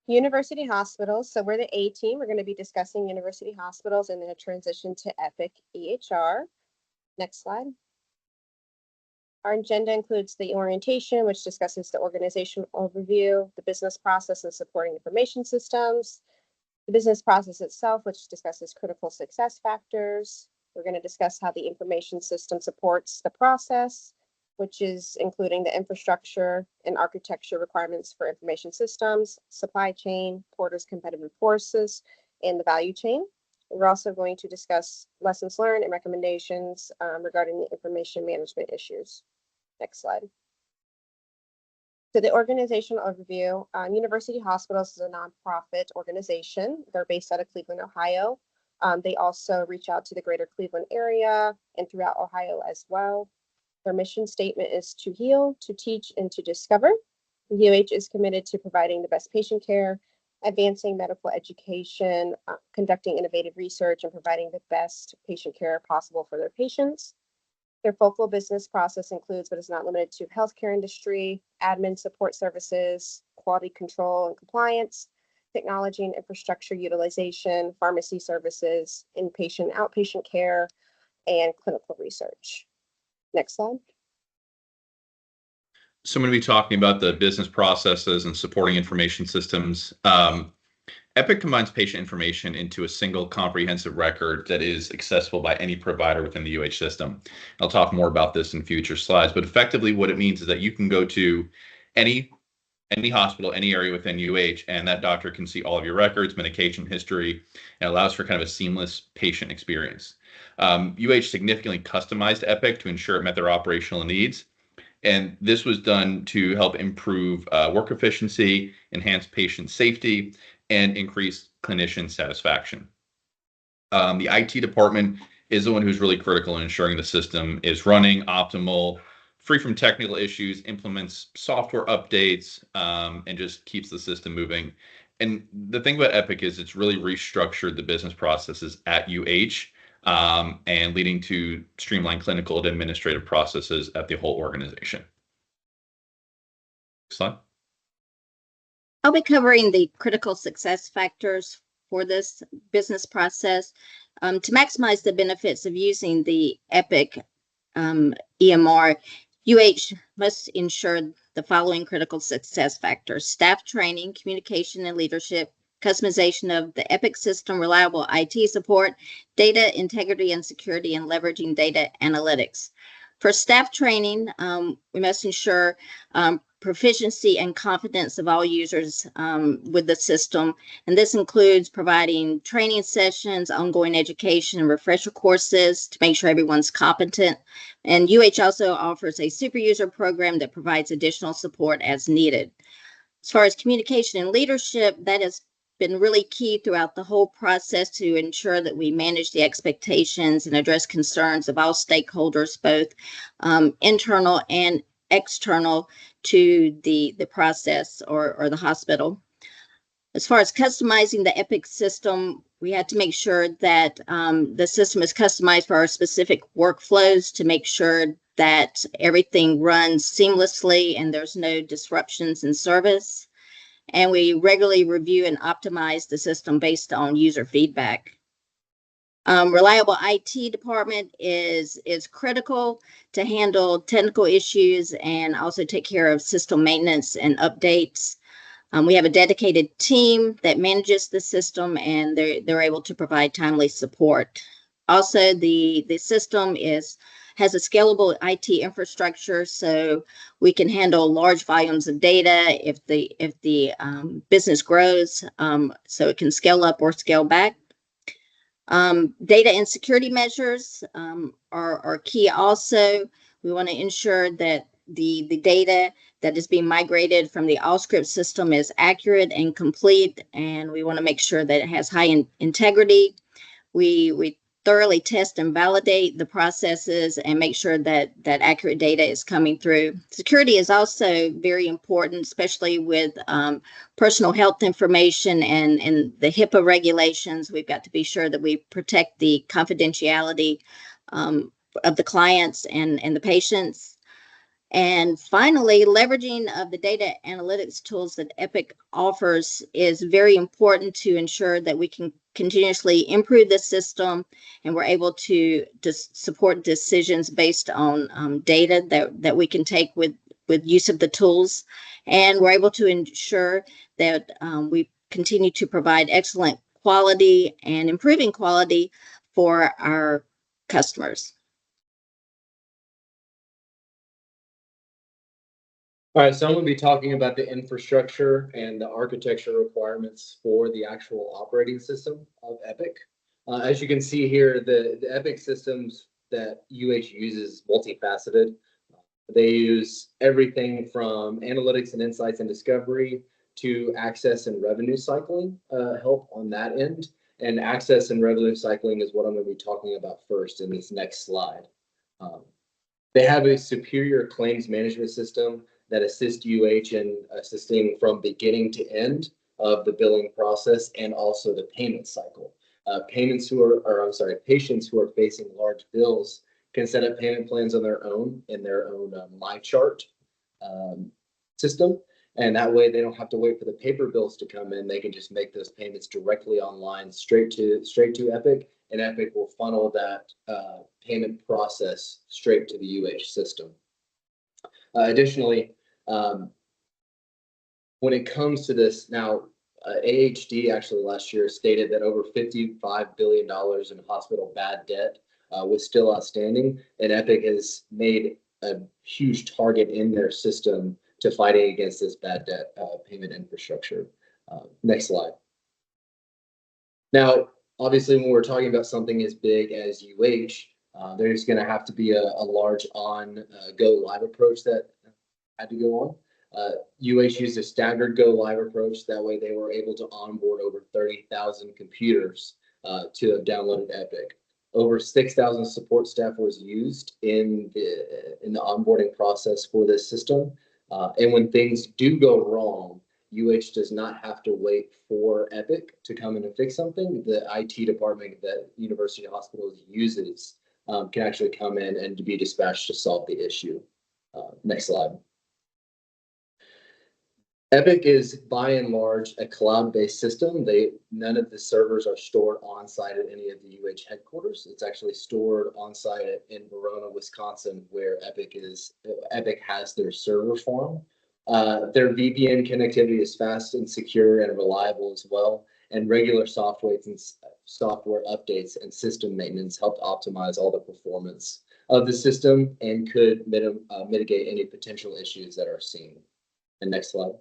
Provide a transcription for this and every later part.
University hospitals. So we're the A team. We're going to be discussing university hospitals and then transition to Epic EHR. Next slide. Our agenda includes the orientation, which discusses the organizational overview, the business process and supporting information systems, the business process itself, which discusses critical success factors. We're going to discuss how the information system supports the process, which is including the infrastructure and architecture requirements for information systems, supply chain, Porter's competitive forces, and the value chain. We're also going to discuss lessons learned and recommendations regarding the information management issues. Next slide. So the organizational overview, University Hospitals is a nonprofit organization. They're based out of Cleveland, Ohio. They also reach out to the greater Cleveland area and throughout Ohio as well. Their mission statement is to heal, to teach, and to discover. UH is committed to providing the best patient care, advancing medical education, conducting innovative research, and providing the best patient care possible for their patients. Their focal business process includes, but is not limited to, healthcare industry, admin support services, quality control and compliance, technology and infrastructure utilization, pharmacy services, inpatient and outpatient care, and clinical research. Next slide. So I'm going to be talking about the business processes and supporting information systems. Epic combines patient information into a single comprehensive record that is accessible by any provider within the UH system. I'll talk more about this in future slides, but effectively what it means is that you can go to any hospital, any area within UH, and that doctor can see all of your records, medication history, and allows for kind of a seamless patient experience. UH significantly customized Epic to ensure it met their operational needs. And this was done to help improve work efficiency, enhance patient safety, and increase clinician satisfaction. The IT department is the one who's really critical in ensuring the system is running optimal, free from technical issues, implements software updates, and just keeps the system moving. And the thing about Epic is it's really restructured the business processes at UH, and leading to streamlined clinical and administrative processes at the whole organization. Next slide. I'll be covering the critical success factors for this business process. To maximize the benefits of using the Epic EMR, UH must ensure the following critical success factors: staff training, communication and leadership, customization of the Epic system, reliable IT support, data integrity and security, and leveraging data analytics. For staff training, we must ensure proficiency and confidence of all users with the system. And this includes providing training sessions, ongoing education, and refresher courses to make sure everyone's competent. And UH also offers a super user program that provides additional support as needed. As far as communication and leadership, that has been really key throughout the whole process to ensure that we manage the expectations and address concerns of all stakeholders, both internal and external to the process or the hospital. As far as customizing the Epic system, we had to make sure that the system is customized for our specific workflows to make sure that everything runs seamlessly and there's no disruptions in service. And we regularly review and optimize the system based on user feedback. Reliable IT department is critical to handle technical issues and also take care of system maintenance and updates. We have a dedicated team that manages the system, and they're able to provide timely support. Also, the system has a scalable IT infrastructure, so we can handle large volumes of data if the business grows, so it can scale up or scale back. Data and security measures are key also. We want to ensure that the data that is being migrated from the Allscripts system is accurate and complete, and we want to make sure that it has high integrity. We thoroughly test and validate the processes and make sure that accurate data is coming through. Security is also very important, especially with personal health information and the HIPAA regulations. We've got to be sure that we protect the confidentiality of the clients and the patients. And finally, leveraging of the data analytics tools that Epic offers is very important to ensure that we can continuously improve the system, and we're able to support decisions based on data that we can take with use of the tools. And we're able to ensure that we continue to provide excellent quality and improving quality for our customers. All right, so I'm going to be talking about the infrastructure and the architecture requirements for the actual operating system of Epic. As you can see here, the Epic systems that UH uses multifaceted. They use everything from analytics and insights and discovery to access and revenue cycling help on that end. And access and revenue cycling is what I'm going to be talking about first in this next slide. They have a superior claims management system that assists UH in assisting from beginning to end of the billing process and also the payment cycle. Patients who are facing large bills can set up payment plans on their own in their own MyChart system. And that way they don't have to wait for the paper bills to come in. They can just make those payments directly online, straight to Epic, and Epic will funnel that payment process straight to the UH system. Additionally, when it comes to this now, AHD actually last year stated that over $55 billion in hospital bad debt was still outstanding, and Epic has made a huge target in their system to fighting against this bad debt payment infrastructure. Next slide. Now, obviously, when we're talking about something as big as UH, there's going to have to be a large go live approach that had to go on. UH used a staggered go live approach. That way they were able to onboard over 30,000 computers to have downloaded Epic. Over 6,000 support staff was used in the onboarding process for this system. And when things do go wrong, UH does not have to wait for Epic to come in and fix something. The IT department that University Hospitals uses can actually come in and be dispatched to solve the issue. Next slide. Epic is by and large a cloud-based system. None of the servers are stored on site at any of the UH headquarters. It's actually stored on site in Verona, Wisconsin, where Epic has their server farm. Their VPN connectivity is fast and secure and reliable as well. And regular software updates and system maintenance help optimize all the performance of the system and could mitigate any potential issues that are seen. And next slide.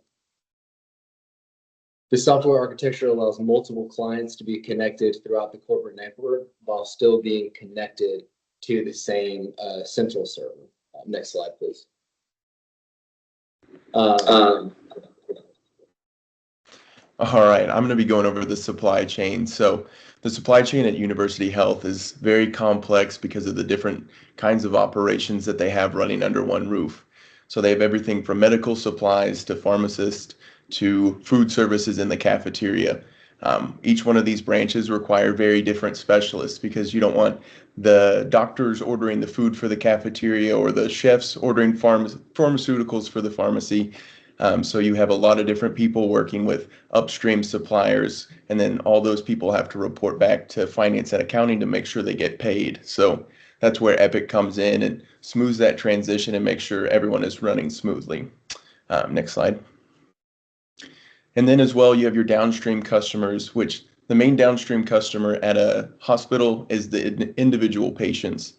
The software architecture allows multiple clients to be connected throughout the corporate network while still being connected to the same central server. Next slide, please. All right, I'm going to be going over the supply chain. So the supply chain at University Health is very complex because of the different kinds of operations that they have running under one roof. So they have everything from medical supplies to pharmacists to food services in the cafeteria. Each one of these branches require very different specialists because you don't want the doctors ordering the food for the cafeteria or the chefs ordering pharmaceuticals for the pharmacy. So you have a lot of different people working with upstream suppliers, and then all those people have to report back to finance and accounting to make sure they get paid. So that's where Epic comes in and smooths that transition and makes sure everyone is running smoothly. Next slide. And then as well, you have your downstream customers, which the main downstream customer at a hospital is the individual patients.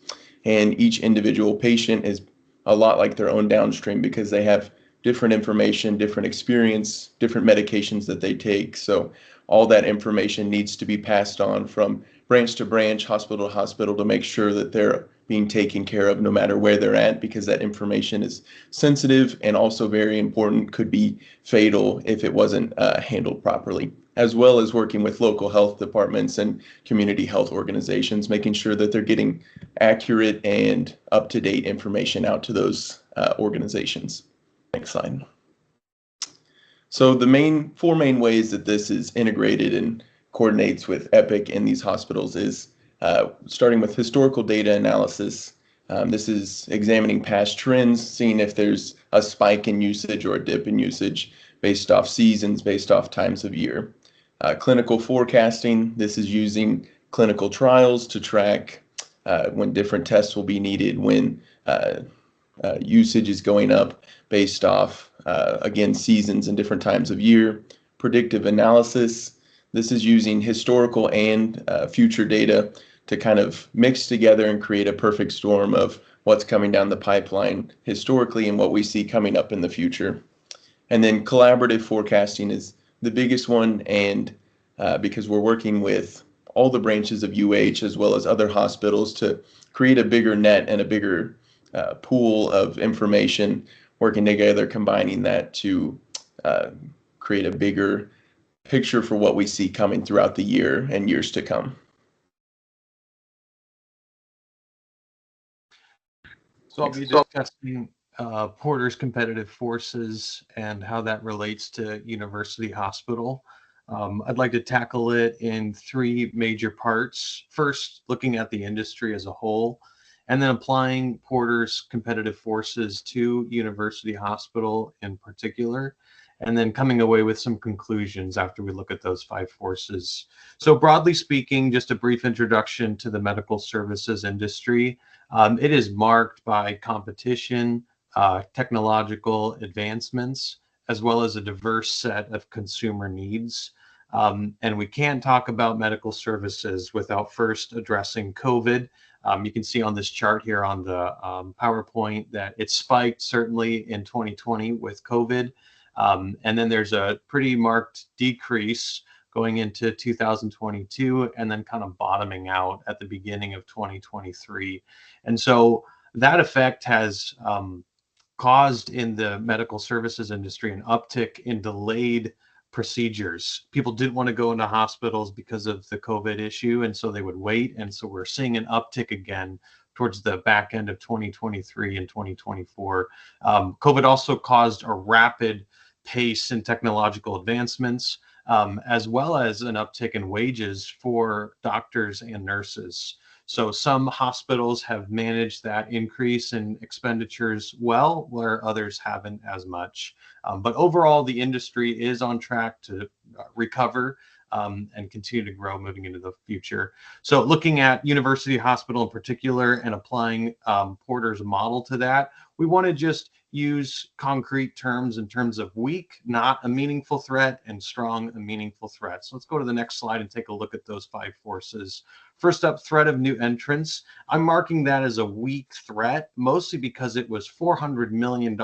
And each individual patient is a lot like their own downstream because they have different information, different experience, different medications that they take. So all that information needs to be passed on from branch to branch, hospital to hospital to make sure that they're being taken care of no matter where they're at, because that information is sensitive and also very important, could be fatal if it wasn't handled properly, as well as working with local health departments and community health organizations, making sure that they're getting accurate and up-to-date information out to those organizations. Next slide. So the four main ways that this is integrated and coordinates with Epic in these hospitals is starting with historical data analysis. This is examining past trends, seeing if there's a spike in usage or a dip in usage based off seasons, based off times of year. Clinical forecasting, this is using clinical trials to track when different tests will be needed, when usage is going up based off, again, seasons and different times of year. Predictive analysis, this is using historical and future data to kind of mix together and create a perfect storm of what's coming down the pipeline historically and what we see coming up in the future. And then collaborative forecasting is the biggest one, and because we're working with all the branches of UH as well as other hospitals to create a bigger net and a bigger pool of information, working together, combining that to create a bigger picture for what we see coming throughout the year and years to come. So I'll be discussing Porter's competitive forces and how that relates to University Hospital. I'd like to tackle it in three major parts. First, looking at the industry as a whole, and then applying Porter's competitive forces to University Hospital in particular, and then coming away with some conclusions after we look at those five forces. So broadly speaking, just a brief introduction to the medical services industry. It is marked by competition, technological advancements, as well as a diverse set of consumer needs. And we can't talk about medical services without first addressing COVID. You can see on this chart here on the PowerPoint that it spiked certainly in 2020 with COVID. And then there's a pretty marked decrease going into 2022 and then kind of bottoming out at the beginning of 2023. And so that effect has caused in the medical services industry an uptick in delayed procedures. People didn't want to go into hospitals because of the COVID issue, and so they would wait. And so we're seeing an uptick again towards the back end of 2023 and 2024. COVID also caused a rapid pace in technological advancements, as well as an uptick in wages for doctors and nurses. So some hospitals have managed that increase in expenditures well, where others haven't as much. But overall, the industry is on track to recover and continue to grow moving into the future. So looking at University Hospital in particular and applying Porter's model to that, we want to just use concrete terms in terms of weak, not a meaningful threat, and strong, a meaningful threat. So let's go to the next slide and take a look at those five forces. First up, threat of new entrants. I'm marking that as a weak threat, mostly because it was $400 million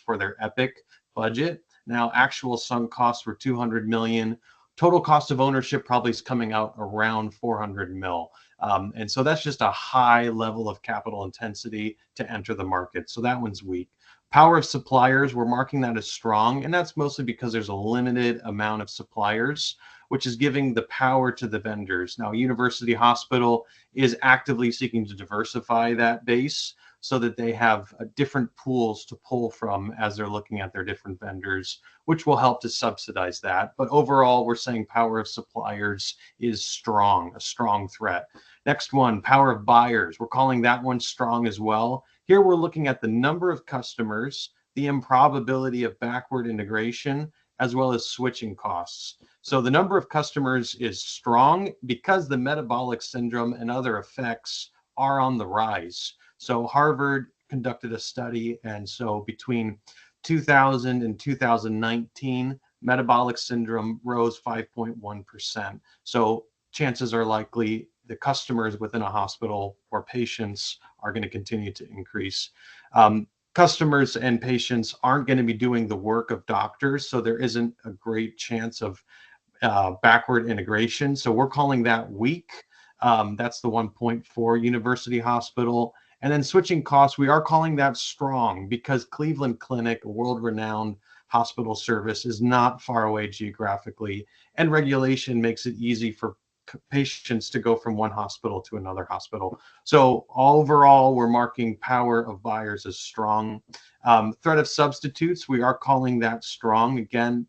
for their Epic budget. Now, actual sunk costs were $200 million. Total cost of ownership probably is coming out around 400 mil. And so that's just a high level of capital intensity to enter the market. So that one's weak. Power of suppliers, we're marking that as strong, and that's mostly because there's a limited amount of suppliers, which is giving the power to the vendors. Now, University Hospital is actively seeking to diversify that base so that they have different pools to pull from as they're looking at their different vendors, which will help to subsidize that. But overall, we're saying power of suppliers is strong, a strong threat. Next one, power of buyers. We're calling that one strong as well. Here we're looking at the number of customers, the improbability of backward integration, as well as switching costs. So the number of customers is strong because the metabolic syndrome and other effects are on the rise. So Harvard conducted a study, and so between 2000 and 2019, metabolic syndrome rose 5.1%. So chances are likely the customers within a hospital or patients are going to continue to increase. Customers and patients aren't going to be doing the work of doctors, so there isn't a great chance of backward integration. So we're calling that weak. That's the 1.4 University Hospital. And then switching costs, we are calling that strong because Cleveland Clinic, a world-renowned hospital service, is not far away geographically, and regulation makes it easy for patients to go from one hospital to another hospital. So overall, we're marking power of buyers as strong. Threat of substitutes, we are calling that strong. Again,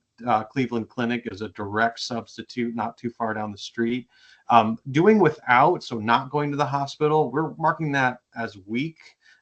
Cleveland Clinic is a direct substitute, not too far down the street. Doing without, so not going to the hospital, we're marking that as weak.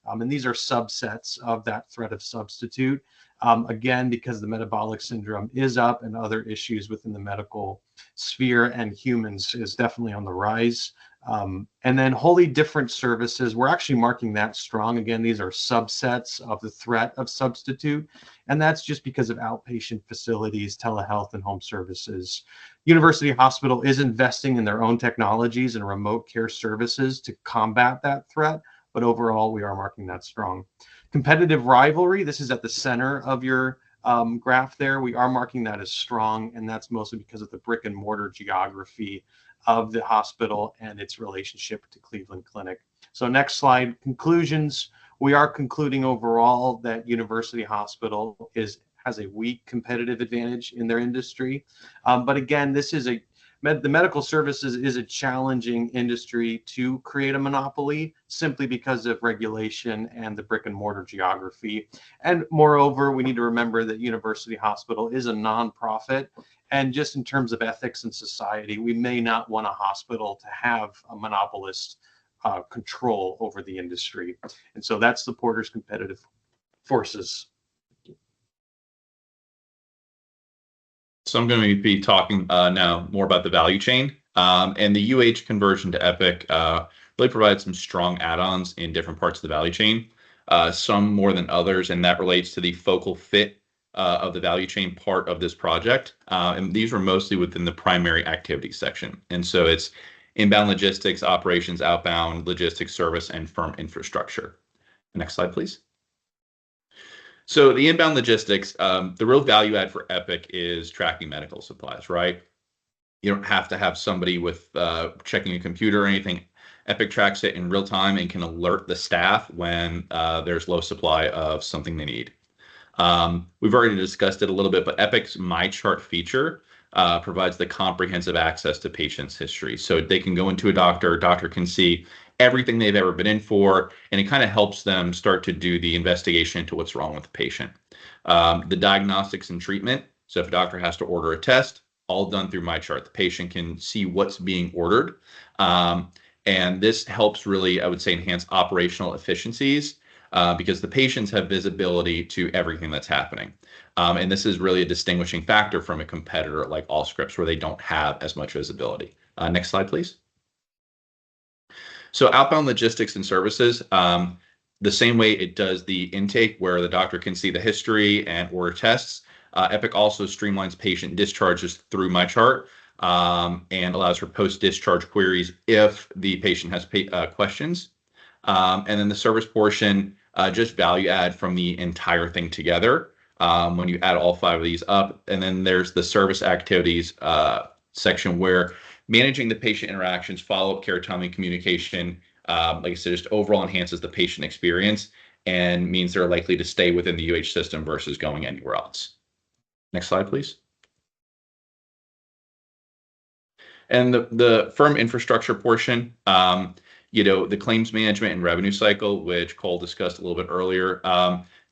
And these are subsets of that threat of substitute. Again, because the metabolic syndrome is up and other issues within the medical sphere and humans is definitely on the rise. And then wholly different services, we're actually marking that strong. Again, these are subsets of the threat of substitute. And that's just because of outpatient facilities, telehealth, and home services. University Hospital is investing in their own technologies and remote care services to combat that threat. But overall, we are marking that strong. Competitive rivalry, this is at the center of your graph there. We are marking that as strong, and that's mostly because of the brick and mortar geography of the hospital and its relationship to Cleveland Clinic. So next slide, conclusions. We are concluding overall that University Hospital has a weak competitive advantage in their industry. But again, this is the medical services is a challenging industry to create a monopoly simply because of regulation and the brick and mortar geography. And moreover, we need to remember that University Hospital is a nonprofit. And just in terms of ethics and society, we may not want a hospital to have a monopolist control over the industry. And so that's the Porter's competitive forces. So I'm going to be talking now more about the value chain. And the UH conversion to Epic really provides some strong add-ons in different parts of the value chain, some more than others, and that relates to the focal fit of the value chain part of this project. And these were mostly within the primary activities section. And so it's inbound logistics, operations, outbound logistics, service, and firm infrastructure. Next slide, please. So the inbound logistics, the real value add for Epic is tracking medical supplies, right? You don't have to have somebody with checking a computer or anything. Epic tracks it in real time and can alert the staff when there's low supply of something they need. We've already discussed it a little bit, but Epic's MyChart feature provides the comprehensive access to patients' history. So they can go into a doctor can see everything they've ever been in for, and it kind of helps them start to do the investigation into what's wrong with the patient. The diagnostics and treatment. So if a doctor has to order a test, all done through MyChart. The patient can see what's being ordered. And this helps really, I would say, enhance operational efficiencies because the patients have visibility to everything that's happening. And this is really a distinguishing factor from a competitor like Allscripts, where they don't have as much visibility. Next slide, please. So outbound logistics and services, the same way it does the intake where the doctor can see the history and order tests, Epic also streamlines patient discharges through MyChart and allows for post-discharge queries if the patient has questions. And then the service portion, just value add from the entire thing together when you add all 5 of these up. And then there's the service activities section where managing the patient interactions, follow-up care, timely communication, like I said, just overall enhances the patient experience and means they're likely to stay within the UH system versus going anywhere else. Next slide, please. And the firm infrastructure portion, the claims management and revenue cycle, which Cole discussed a little bit earlier,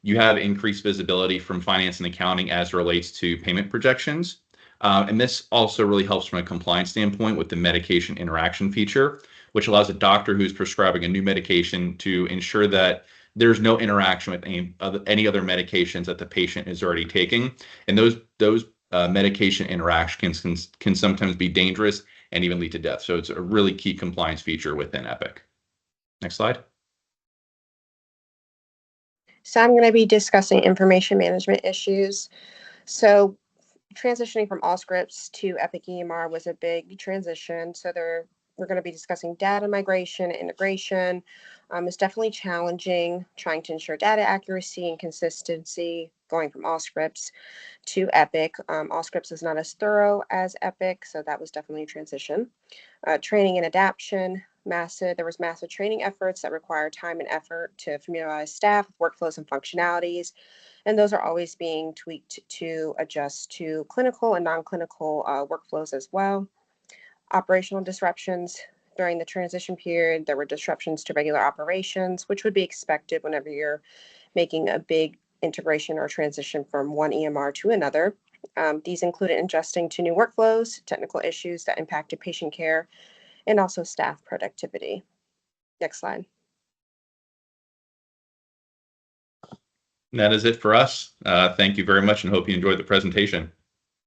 you have increased visibility from finance and accounting as it relates to payment projections. And this also really helps from a compliance standpoint with the medication interaction feature, which allows a doctor who's prescribing a new medication to ensure that there's no interaction with any other medications that the patient is already taking. And those medication interactions can sometimes be dangerous and even lead to death. So it's a really key compliance feature within Epic. Next slide. So I'm going to be discussing information management issues. So transitioning from Allscripts to Epic EMR was a big transition. So we're going to be discussing data migration, integration. It's definitely challenging trying to ensure data accuracy and consistency going from Allscripts to Epic. Allscripts is not as thorough as Epic, so that was definitely a transition. Training and adaptation. There was massive training efforts that require time and effort to familiarize staff with workflows and functionalities. And those are always being tweaked to adjust to clinical and non-clinical workflows as well. Operational disruptions. During the transition period, there were disruptions to regular operations, which would be expected whenever you're making a big integration or transition from one EMR to another. These included adjusting to new workflows, technical issues that impacted patient care, and also staff productivity. Next slide. And that is it for us. Thank you very much and hope you enjoyed the presentation.